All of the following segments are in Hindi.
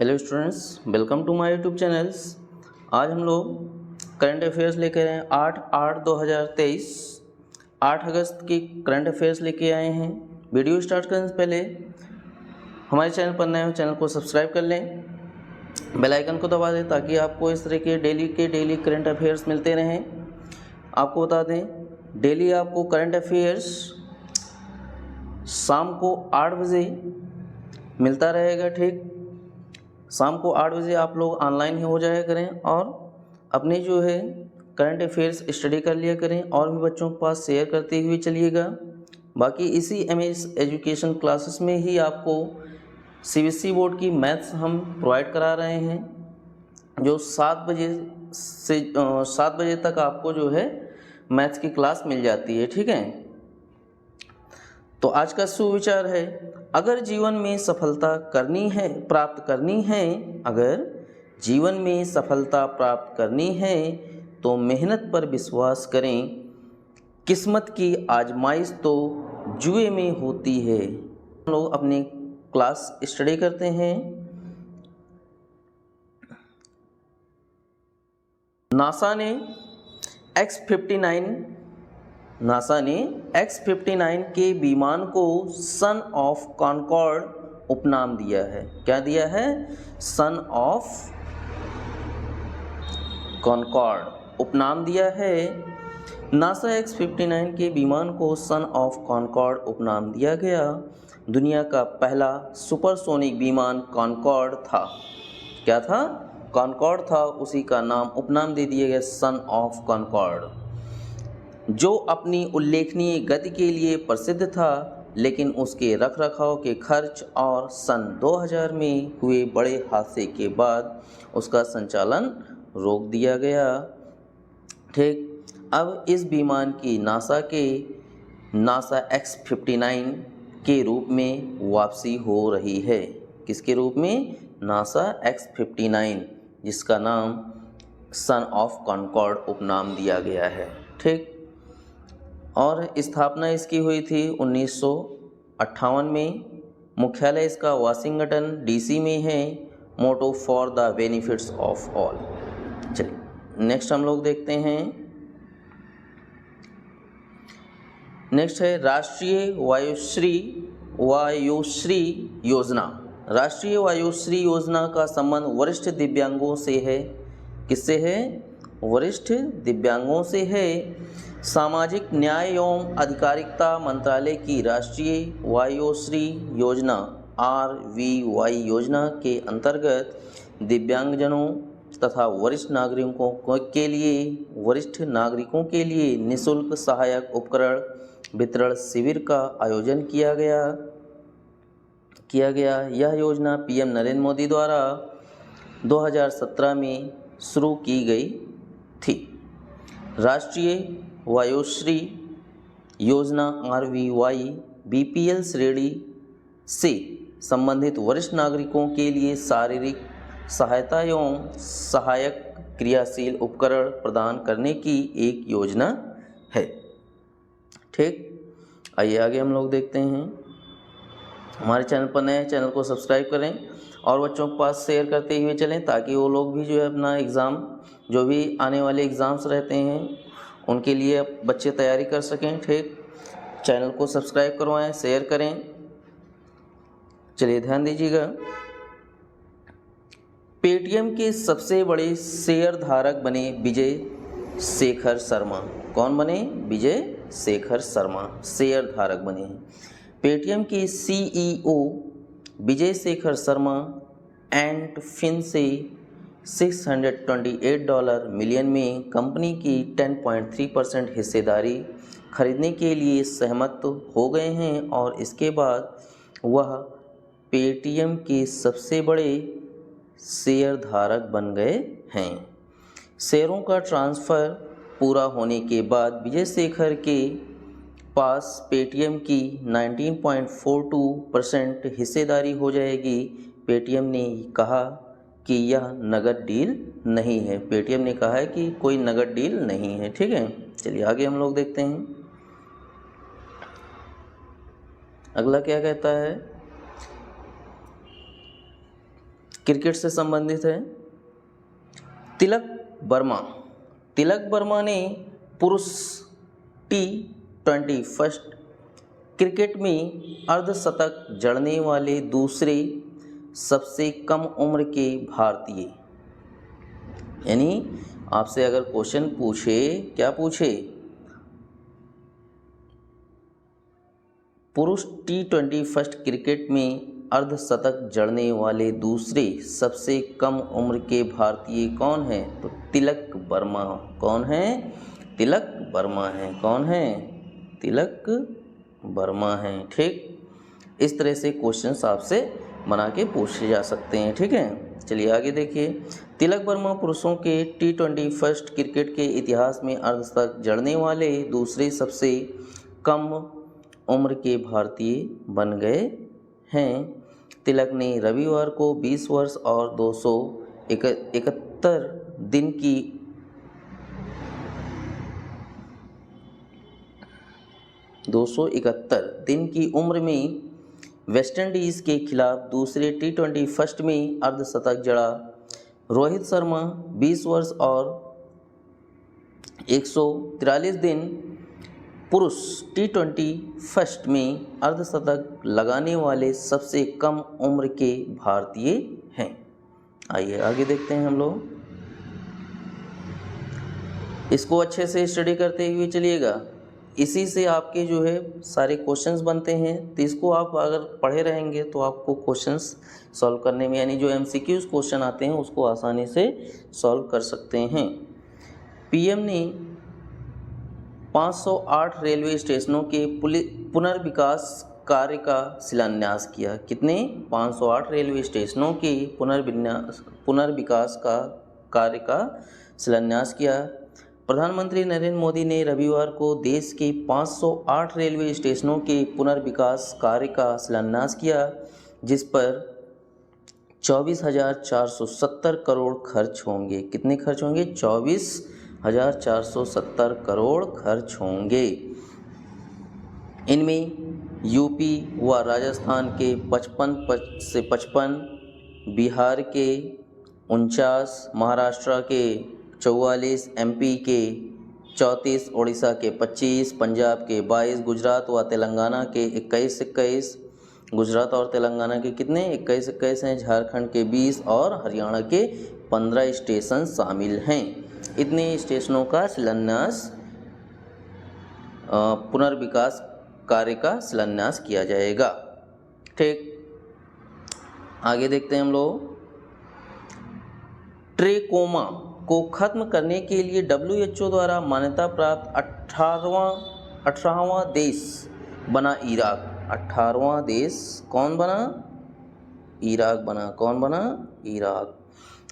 Hello students, welcome to my YouTube channels. आज हम लोग करंट अफेयर्स लेकर आए हैं 8/8/2023 8 अगस्त की करंट अफेयर्स लेके आए हैं। वीडियो स्टार्ट करने से पहले हमारे चैनल पर नए हो चैनल को सब्सक्राइब कर लें, बेल आइकन को दबा दें ताकि आपको इस तरह के डेली करंट अफेयर्स मिलते रहें। आपको बता दें, डेली आपको करंट अफेयर्स शाम को 8 बजे मिलता रहेगा। ठीक, शाम को 8 बजे आप लोग ऑनलाइन ही हो जाया करें और अपने जो है करंट अफेयर्स स्टडी कर लिया करें और भी बच्चों के पास शेयर करते हुए चलिएगा। बाकी इसी एमएस एजुकेशन क्लासेस में ही आपको सीबीएसई बोर्ड की मैथ्स हम प्रोवाइड करा रहे हैं, जो 7 बजे तक आपको जो है मैथ्स की क्लास मिल जाती है। ठीक है, तो आज का सुविचार है, अगर जीवन में सफलता प्राप्त करनी है, अगर जीवन में सफलता प्राप्त करनी है तो मेहनत पर विश्वास करें। किस्मत की आजमाइश तो जुए में होती है। हम लोग अपनी क्लास स्टडी करते हैं। नासा ने X-59 के विमान को सन ऑफ कॉनकॉर्ड उपनाम दिया है। क्या दिया है? सन ऑफ कॉनकॉर्ड उपनाम दिया है। नासा X-59 के विमान को सन ऑफ कॉनकॉर्ड उपनाम दिया गया। दुनिया का पहला सुपरसोनिक विमान कॉनकॉर्ड था। क्या था? कॉनकॉर्ड था, उसी का नाम उपनाम दे दिया गया सन ऑफ कॉनकॉर्ड, जो अपनी उल्लेखनीय गति के लिए प्रसिद्ध था, लेकिन उसके रखरखाव के खर्च और सन 2000 में हुए बड़े हादसे के बाद उसका संचालन रोक दिया गया। ठीक, अब इस विमान की नासा X-59 के रूप में वापसी हो रही है। किसके रूप में? नासा X-59, जिसका नाम सन ऑफ कॉनकॉर्ड उपनाम दिया गया है। ठीक, और स्थापना इसकी हुई थी 1958 में। मुख्यालय इसका वाशिंगटन डीसी में है। Motto for the benefits of all. चलिए नेक्स्ट हम लोग देखते हैं। नेक्स्ट है राष्ट्रीय वायुश्री योजना। राष्ट्रीय वायुश्री योजना का संबंध वरिष्ठ दिव्यांगों से है। किससे है? वरिष्ठ दिव्यांगों से है। सामाजिक न्याय एवं अधिकारिता मंत्रालय की राष्ट्रीय वायुश्री योजना RVY योजना के अंतर्गत दिव्यांगजनों तथा वरिष्ठ नागरिकों के लिए निःशुल्क सहायक उपकरण वितरण शिविर का आयोजन किया गया। यह योजना PM नरेंद्र मोदी द्वारा 2017 में शुरू की गई थी। राष्ट्रीय वायुश्री योजना RVY BPL श्रेणी से संबंधित वरिष्ठ नागरिकों के लिए शारीरिक सहायता एवं सहायक क्रियाशील उपकरण प्रदान करने की एक योजना है। ठीक, आइए आगे हम लोग देखते हैं। हमारे चैनल पर नए, चैनल को सब्सक्राइब करें और बच्चों के पास शेयर करते हुए चलें, ताकि वो लोग भी जो है अपना एग्ज़ाम, जो भी आने वाले एग्ज़ाम्स रहते हैं उनके लिए बच्चे तैयारी कर सकें। ठीक, चैनल को सब्सक्राइब करवाएं, शेयर करें। चलिए ध्यान दीजिएगा। पेटीएम के सबसे बड़े शेयर धारक बने विजय शेखर शर्मा। कौन बने? विजय शेखर शर्मा शेयर धारक बने हैं। पेटीएम के CEO विजय शेखर शर्मा एंड फिन से $628 मिलियन में कंपनी की 10.3% हिस्सेदारी खरीदने के लिए सहमत हो गए हैं और इसके बाद वह पेटीएम के सबसे बड़े शेयर धारक बन गए हैं। शेयरों का ट्रांसफ़र पूरा होने के बाद विजय शेखर के पास पेटीएम की 19.42% हिस्सेदारी हो जाएगी। पेटीएम ने कहा कि यह नगद डील नहीं है। पेटीएम ने कहा है कि कोई नगद डील नहीं है। ठीक है, चलिए आगे हम लोग देखते हैं। अगला क्या कहता है? क्रिकेट से संबंधित है। तिलक वर्मा ने पुरुष T20 क्रिकेट में अर्धशतक जड़ने वाले दूसरे सबसे कम उम्र के भारतीय, यानी आपसे अगर क्वेश्चन पूछे, क्या पूछे, पुरुष T20 क्रिकेट में अर्धशतक जड़ने वाले दूसरे सबसे कम उम्र के भारतीय कौन है, तो तिलक वर्मा। कौन है? तिलक वर्मा है। कौन है? तिलक वर्मा है। ठीक, इस तरह से क्वेश्चंस आपसे बना के पूछे जा सकते हैं। ठीक है, चलिए आगे देखिए। तिलक वर्मा पुरुषों के T20 क्रिकेट के इतिहास में अर्धशतक जड़ने वाले दूसरे सबसे कम उम्र के भारतीय बन गए हैं। तिलक ने रविवार को 20 वर्ष और 271 दिन की उम्र में वेस्टइंडीज़ के खिलाफ दूसरे T20 में अर्धशतक जड़ा। रोहित शर्मा 20 वर्ष और 143 दिन पुरुष T20 में अर्धशतक लगाने वाले सबसे कम उम्र के भारतीय हैं। आइए आगे देखते हैं हम लोग। इसको अच्छे से स्टडी करते हुए चलिएगा। इसी से आपके जो है सारे क्वेश्चंस बनते हैं, तो इसको आप अगर पढ़े रहेंगे तो आपको क्वेश्चंस सॉल्व करने में, यानी जो MCQs क्वेश्चन आते हैं उसको आसानी से सॉल्व कर सकते हैं। PM ने 508 रेलवे स्टेशनों के पुनर्विकास कार्य का शिलान्यास किया। कितने? 508 रेलवे स्टेशनों के पुनर्विकास का कार्य का शिलान्यास किया। प्रधानमंत्री नरेंद्र मोदी ने रविवार को देश के 508 रेलवे स्टेशनों के पुनर्विकास कार्य का शिलान्यास किया, जिस पर 24,470 करोड़ खर्च होंगे। कितने खर्च होंगे? 24,470 करोड़ खर्च होंगे। इनमें यूपी व राजस्थान के 55, बिहार के 49, महाराष्ट्र के 44, MP के 34, उड़ीसा के 25, पंजाब के 22, गुजरात व तेलंगाना के 21, गुजरात और तेलंगाना के कितने? 21 हैं, झारखंड के 20 और हरियाणा के 15 स्टेशन शामिल हैं। इतने स्टेशनों का शिलान्यास, पुनर्विकास कार्य का शिलान्यास किया जाएगा। ठीक, आगे देखते हैं हम लोग। ट्रेकोमा को खत्म करने के लिए WHO द्वारा मान्यता प्राप्त 18वां देश बना इराक। 18वां देश कौन बना? इराक बना। कौन बना? इराक।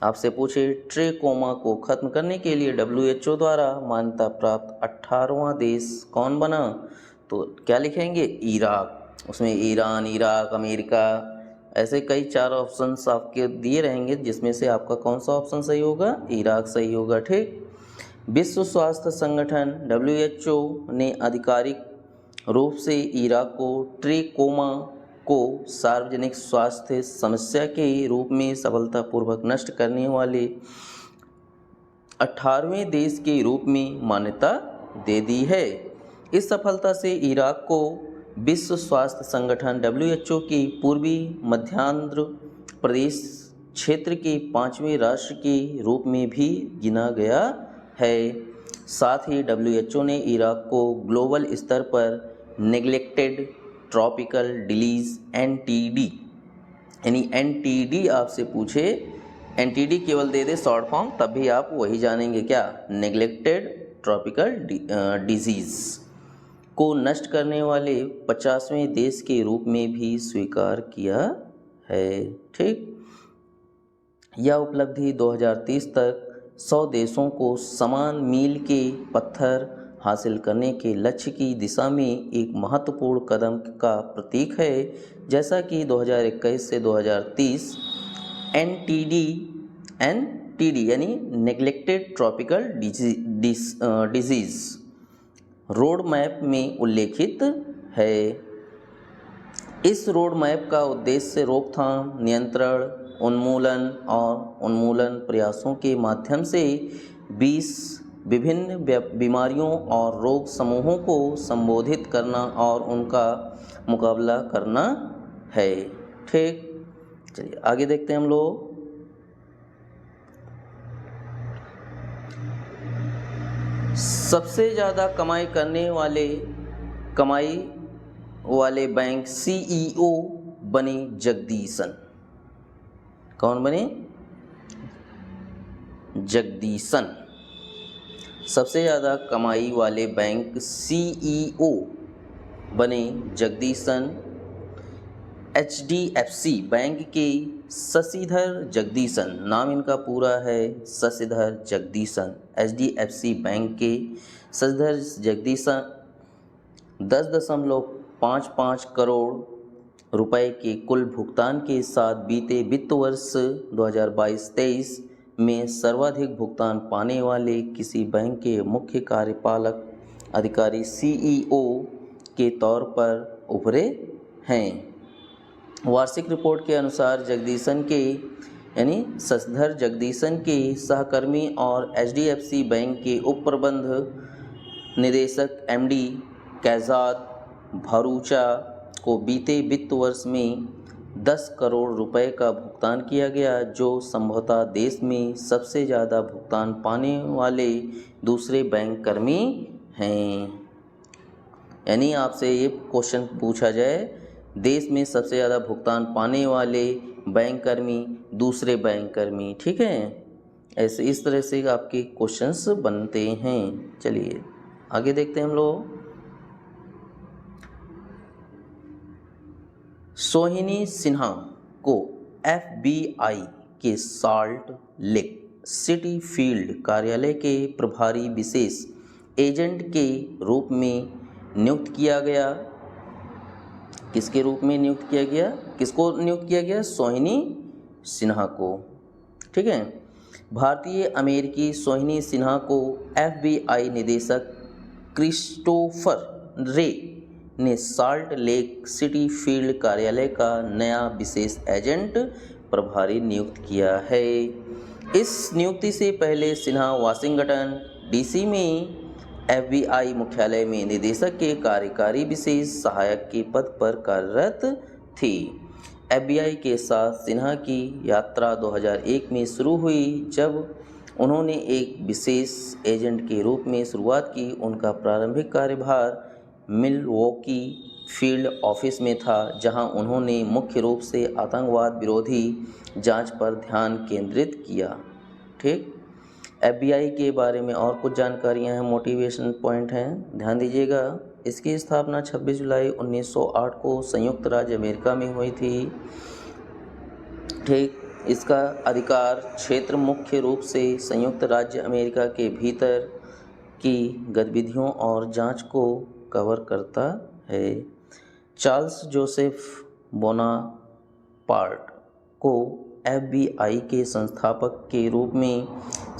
आपसे पूछे ट्रेकोमा को खत्म करने के लिए WHO द्वारा मान्यता प्राप्त 18वां देश कौन बना, तो क्या लिखेंगे? इराक। उसमें ईरान, इराक, अमेरिका, ऐसे कई 4 ऑप्शंस आपके दिए रहेंगे, जिसमें से आपका कौन सा ऑप्शन सही होगा? इराक सही होगा। ठीक, विश्व स्वास्थ्य संगठन WHO ने आधिकारिक रूप से इराक को ट्रेकोमा को सार्वजनिक स्वास्थ्य समस्या के रूप में सफलतापूर्वक नष्ट करने वाले 18वें देश के रूप में मान्यता दे दी है। इस सफलता से इराक को विश्व स्वास्थ्य संगठन WHO की पूर्वी मध्यांध्र प्रदेश क्षेत्र के 5वें राष्ट्र के रूप में भी गिना गया है। साथ ही WHO ने इराक को ग्लोबल स्तर पर नेग्लेक्टेड ट्रॉपिकल डिलीज NTD, यानी NTD आपसे पूछे, NTD केवल दे दे शॉर्ट फॉर्म, तब भी आप वही जानेंगे, क्या? नेग्लेक्टेड ट्रॉपिकल डिजीज़ को नष्ट करने वाले 50वें देश के रूप में भी स्वीकार किया है। ठीक, यह उपलब्धि 2030 तक 100 देशों को समान मील के पत्थर हासिल करने के लक्ष्य की दिशा में एक महत्वपूर्ण कदम का प्रतीक है। जैसा कि 2021 से 2030 NTD यानी neglected tropical disease road map में उल्लेखित है। इस रोड मैप का उद्देश्य रोकथाम, नियंत्रण, उन्मूलन और उन्मूलन प्रयासों के माध्यम से 20 विभिन्न बीमारियों और रोग समूहों को संबोधित करना और उनका मुकाबला करना है। ठीक, चलिए आगे देखते हैं हम लोग। सबसे ज़्यादा कमाई वाले बैंक CEO बने जगदीशन। कौन बने? जगदीशन। सबसे ज़्यादा कमाई वाले बैंक CEO बने जगदीशन। HDFC बैंक के शशिधर जगदीशन, नाम इनका पूरा है शशिधर जगदीशन। HDFC बैंक के शशिधर जगदीशन 10.55 करोड़ रुपए के कुल भुगतान के साथ बीते वित्त वर्ष 2022-23 में सर्वाधिक भुगतान पाने वाले किसी बैंक के मुख्य कार्यपालक अधिकारी CEO के तौर पर उभरे हैं। वार्षिक रिपोर्ट के अनुसार जगदीशन के यानी शशिधर जगदीशन के सहकर्मी और HDFC बैंक के उप प्रबंध निदेशक MD कैजाद भरूचा को बीते वित्त वर्ष में 10 करोड़ रुपए का भुगतान किया गया, जो संभवतः देश में सबसे ज़्यादा भुगतान पाने वाले दूसरे बैंक कर्मी हैं। यानी आपसे ये क्वेश्चन पूछा जाए, देश में सबसे ज़्यादा भुगतान पाने वाले बैंक कर्मी दूसरे बैंक कर्मी, ठीक है। ऐसे इस तरह से आपके क्वेश्चंस बनते हैं। चलिए आगे देखते हैं हम लोग। सोहिनी सिन्हा को FBI के साल्ट लेक सिटी फील्ड कार्यालय के प्रभारी विशेष एजेंट के रूप में नियुक्त किया गया। किसके रूप में नियुक्त किया गया? किसको नियुक्त किया गया? सोहिनी सिन्हा को, ठीक है। भारतीय अमेरिकी सोहिनी सिन्हा को FBI निदेशक क्रिस्टोफर रे ने साल्ट लेक सिटी फील्ड कार्यालय का नया विशेष एजेंट प्रभारी नियुक्त किया है। इस नियुक्ति से पहले सिन्हा वाशिंगटन DC में FBI मुख्यालय में निदेशक के कार्यकारी विशेष सहायक के पद पर कार्यरत थी। FBI के साथ सिन्हा की यात्रा 2001 में शुरू हुई, जब उन्होंने एक विशेष एजेंट के रूप में शुरुआत की। उनका प्रारंभिक कार्यभार मिलवॉकी फील्ड ऑफिस में था, जहां उन्होंने मुख्य रूप से आतंकवाद विरोधी जांच पर ध्यान केंद्रित किया। ठीक, FBI के बारे में और कुछ जानकारियां हैं, मोटिवेशन पॉइंट हैं, ध्यान दीजिएगा। इसकी स्थापना 26 जुलाई 1908 को संयुक्त राज्य अमेरिका में हुई थी। ठीक, इसका अधिकार क्षेत्र मुख्य रूप से संयुक्त राज्य अमेरिका के भीतर की गतिविधियों और जांच को कवर करता है। चार्ल्स जोसेफ बोनापार्ट को FBI के संस्थापक के रूप में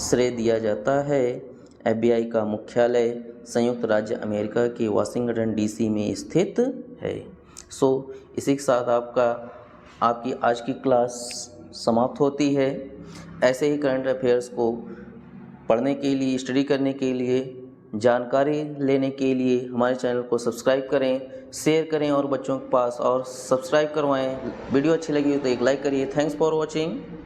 श्रेय दिया जाता है। FBI का मुख्यालय संयुक्त राज्य अमेरिका के वाशिंगटन DC में स्थित है। इसी के साथ आपकी आज की क्लास समाप्त होती है। ऐसे ही करंट अफेयर्स को पढ़ने के लिए, स्टडी करने के लिए, जानकारी लेने के लिए हमारे चैनल को सब्सक्राइब करें, शेयर करें और बच्चों के पास और सब्सक्राइब करवाएं। वीडियो अच्छी लगी हो तो एक लाइक करिए। Thanks for watching.